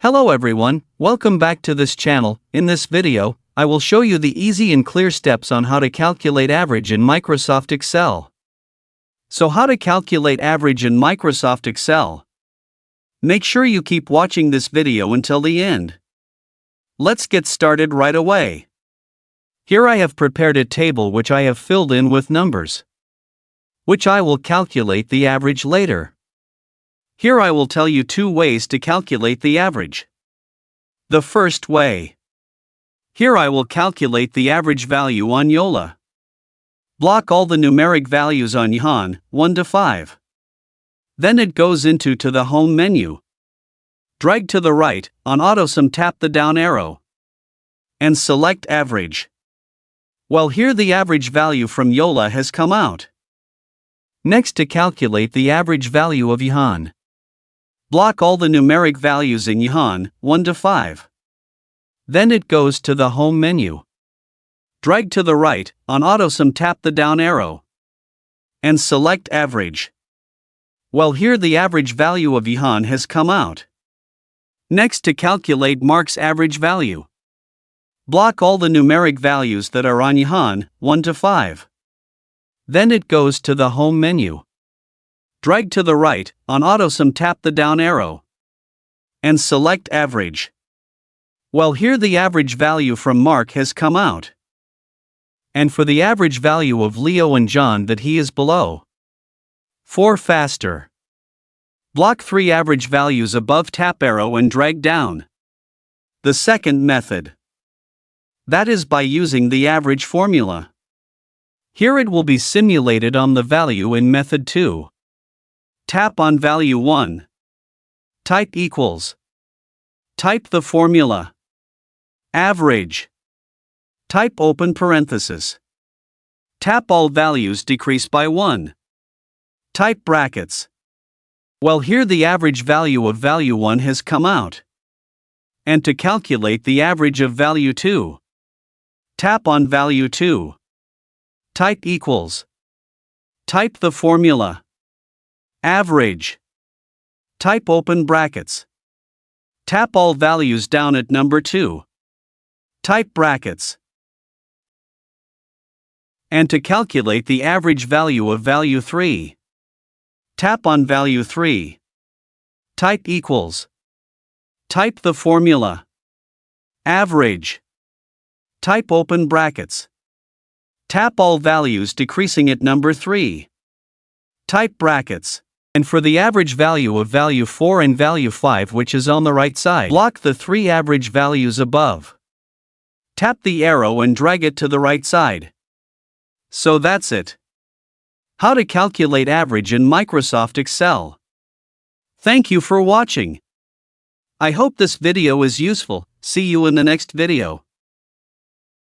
Hello everyone, welcome back to this channel. In this video, I will show you the easy and clear steps on how to calculate average in Microsoft Excel. So how to calculate average in Microsoft Excel? Make sure you keep watching this video until the end. Let's get started right away. Here I have prepared a table which I have filled in with numbers, which I will calculate the average later. Here I will tell you two ways to calculate the average. The first way. Here I will calculate the average value on YOLA. Block all the numeric values on YOLA, 1 to 5. Then it goes into the home menu. Drag to the right, on AutoSum tap the down arrow. And select average. Well, here the average value from YOLA has come out. Next, to calculate the average value of YOLA. Block all the numeric values in YOLA, 1 to 5. Then it goes to the home menu. Drag to the right, on AutoSum tap the down arrow. And select average. Well, here the average value of YOLA has come out. Next, to calculate Mark's average value. Block all the numeric values that are on YOLA, 1 to 5. Then it goes to the home menu. Drag to the right, on AutoSum tap the down arrow. And select average. Well, here the average value from Mark has come out. And for the average value of Leo and John, that he is below. For faster. Block 3 average values above, tap arrow and drag down. The second method. That is by using the average formula. Here it will be simulated on the value in method 2. Tap on value 1. Type equals. Type the formula. Average. Type open parenthesis. Tap all values decrease by 1. Type brackets. Well, here the average value of value 1 has come out. And to calculate the average of value 2. Tap on value 2. Type equals. Type the formula. Average. Type open brackets. Tap all values down at number 2. Type brackets. And to calculate the average value of value 3. Tap on value 3. Type equals. Type the formula. Average. Type open brackets. Tap all values decreasing at number 3. Type brackets. And for the average value of value 4 and value 5, which is on the right side, block the 3 average values above. Tap the arrow and drag it to the right side. So that's it. How to calculate average in Microsoft Excel. Thank you for watching. I hope this video is useful. See you in the next video.